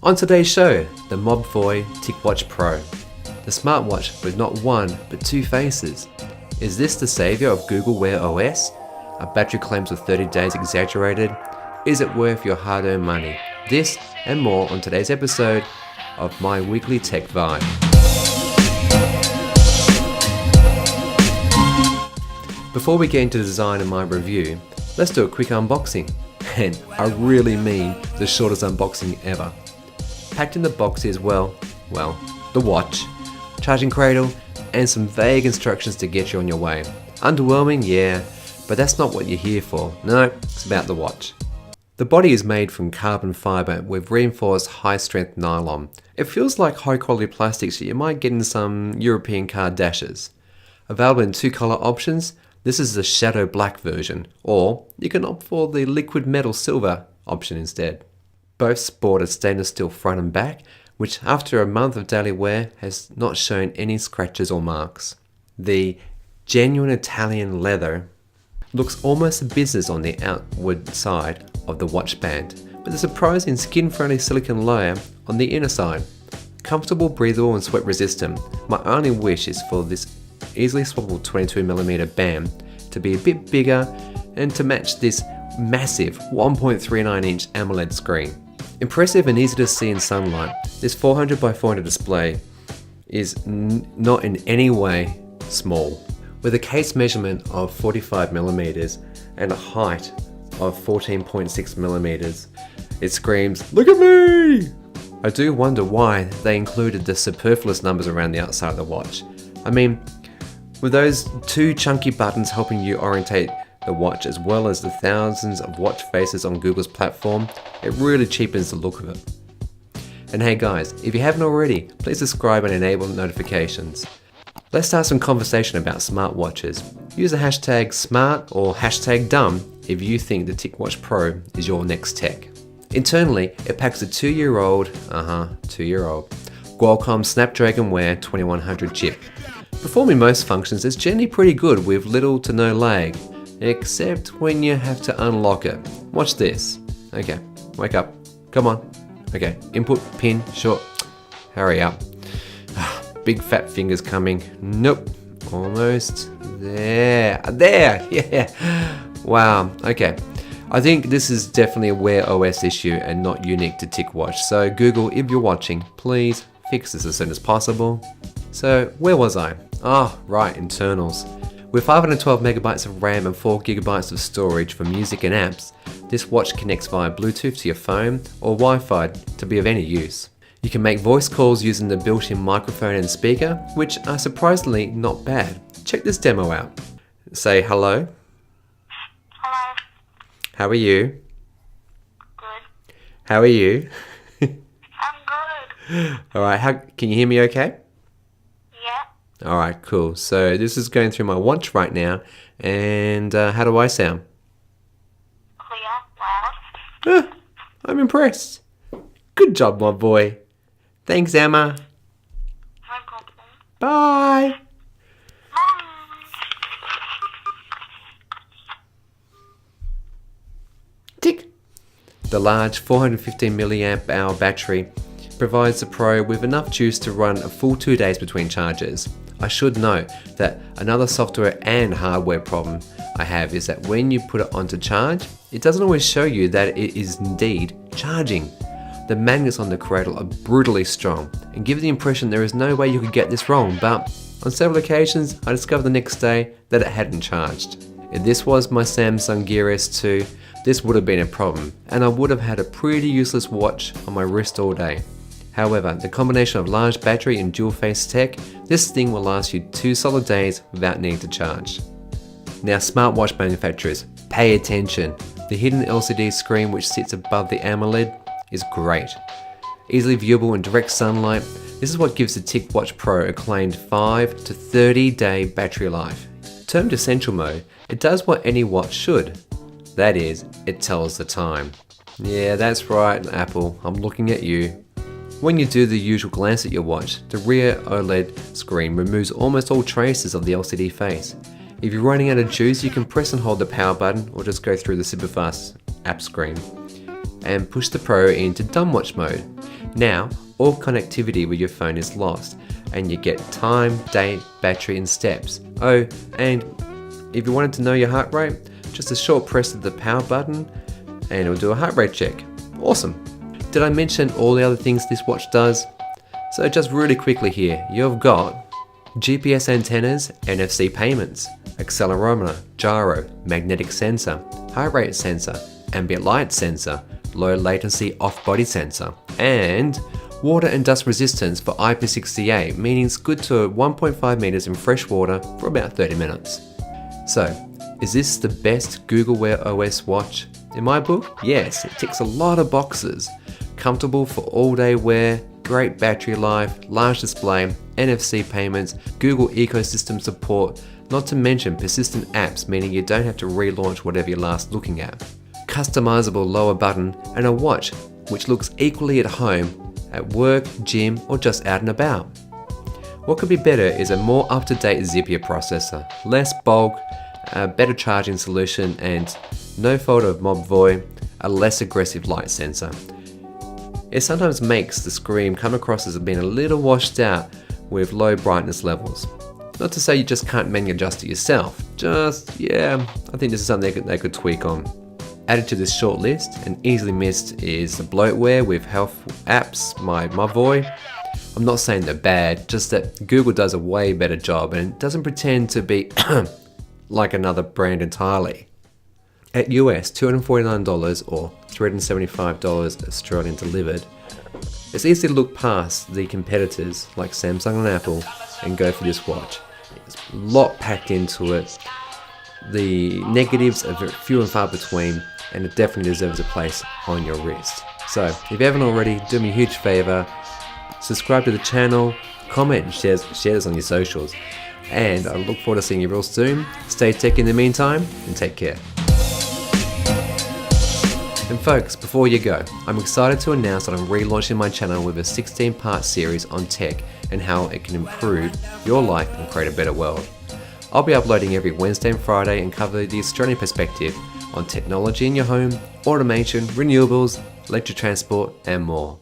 On today's show, the Mobvoi TicWatch Pro. The smartwatch with not one, but two faces. Is this the savior of Google Wear OS? Are battery claims of 30 days exaggerated? Is it worth your hard-earned money? This and more on today's episode of My Weekly Tech Vibe. Before we get into the design and my review, let's do a quick unboxing. And I really mean the shortest unboxing ever. Packed in the box is, well, the watch, charging cradle, and some vague instructions to get you on your way. Underwhelming, yeah, but that's not what you're here for. No, it's about the watch. The body is made from carbon fiber with reinforced high-strength nylon. It feels like high-quality plastics that you might get in some European car dashes. Available in two color options, this is the shadow black version, or you can opt for the liquid metal silver option instead. Both sport a stainless steel front and back, which after a month of daily wear has not shown any scratches or marks. The genuine Italian leather looks almost a business on the outward side of the watch band, with a surprising skin-friendly silicone layer on the inner side. Comfortable, breathable and sweat resistant. My only wish is for this easily swappable 22mm band to be a bit bigger and to match this massive 1.39-inch AMOLED screen. Impressive and easy to see in sunlight, this 400x400 display is not in any way small. With a case measurement of 45mm and a height of 14.6mm, it screams, "Look at me!" I do wonder why they included the superfluous numbers around the outside of the watch. I mean, with those two chunky buttons helping you orientate the watch as well as the thousands of watch faces on Google's platform, it really cheapens the look of it. And hey guys, if you haven't already, please subscribe and enable notifications. Let's start some conversation about smartwatches. Use the hashtag SMART or hashtag dumb if you think the TicWatch Pro is your next tech. Internally, it packs a 2-year-old Qualcomm Snapdragon Wear 2100 chip. Performing most functions, it's generally pretty good with little to no lag, except when you have to unlock it. Watch this. Okay, wake up. Come on. Okay, input, pin, short. Hurry up. Big fat fingers coming. Nope. Almost. There, yeah. Wow, okay. I think this is definitely a Wear OS issue and not unique to TicWatch. So Google, if you're watching, please fix this as soon as possible. So where was I? Right, internals. With 512MB of RAM and 4GB of storage for music and apps, this watch connects via Bluetooth to your phone or Wi-Fi to be of any use. You can make voice calls using the built-in microphone and speaker, which are surprisingly not bad. Check this demo out. Say hello. Hello. How are you? Good. How are you? I'm good. Alright, can you hear me okay? Yeah. Alright, cool. So this is going through my watch right now, and how do I sound? Clear. Loud. I'm impressed. Good job, my boy. Thanks, Emma. No problem. Bye. Bye. Tick. The large 415mAh battery provides the Pro with enough juice to run a full 2 days between charges. I should note that another software and hardware problem I have is that when you put it onto charge, it doesn't always show you that it is indeed charging. The magnets on the cradle are brutally strong and give the impression there is no way you could get this wrong, but on several occasions I discovered the next day that it hadn't charged. If this was my Samsung Gear S2, this would have been a problem and I would have had a pretty useless watch on my wrist all day. However, the combination of large battery and dual face tech, this thing will last you 2 solid days without needing to charge. Now smartwatch manufacturers, pay attention. The hidden LCD screen which sits above the AMOLED is great. Easily viewable in direct sunlight, this is what gives the TicWatch Pro a claimed 5 to 30 day battery life. Termed Essential Mode, it does what any watch should. That is, it tells the time. Yeah, that's right, Apple, I'm looking at you. When you do the usual glance at your watch, the rear OLED screen removes almost all traces of the LCD face. If you're running out of juice, you can press and hold the power button or just go through the super fast app screen and push the Pro into dumb watch mode. Now, all connectivity with your phone is lost, and you get time, date, battery, and steps. Oh, and if you wanted to know your heart rate, just a short press of the power button, and it'll do a heart rate check. Awesome. Did I mention all the other things this watch does? So just really quickly here, you've got GPS antennas, NFC payments, accelerometer, gyro, magnetic sensor, heart rate sensor, ambient light sensor, low latency off-body sensor, and water and dust resistance for IP68, meaning it's good to 1.5 meters in fresh water for about 30 minutes. So, is this the best Google Wear OS watch? In my book, yes, it ticks a lot of boxes. Comfortable for all-day wear, great battery life, large display, NFC payments, Google ecosystem support, not to mention persistent apps, meaning you don't have to relaunch whatever you're last looking at. Customizable lower button, and a watch which looks equally at home at work, gym, or just out and about. What could be better is a more up-to-date Zapier processor, less bulk, a better charging solution, and no photo of MobVoy, a less aggressive light sensor. It sometimes makes the screen come across as being a little washed out with low brightness levels. Not to say you just can't manually adjust it yourself, I think this is something they could tweak on. Added to this short list and easily missed is the bloatware with health apps, my MobVoy. I'm not saying they're bad, just that Google does a way better job and it doesn't pretend to be like another brand entirely. At US $249 or $375 Australian delivered, it's easy to look past the competitors like Samsung and Apple and go for this watch. There's a lot packed into it. The negatives are very few and far between, and it definitely deserves a place on your wrist. So if you haven't already, do me a huge favor, subscribe to the channel, comment and share this on your socials. And I look forward to seeing you real soon. Stay tech in the meantime, and take care. And folks, before you go, I'm excited to announce that I'm relaunching my channel with a 16-part series on tech and how it can improve your life and create a better world. I'll be uploading every Wednesday and Friday and cover the Australian perspective on technology in your home, automation, renewables, electric transport, and more.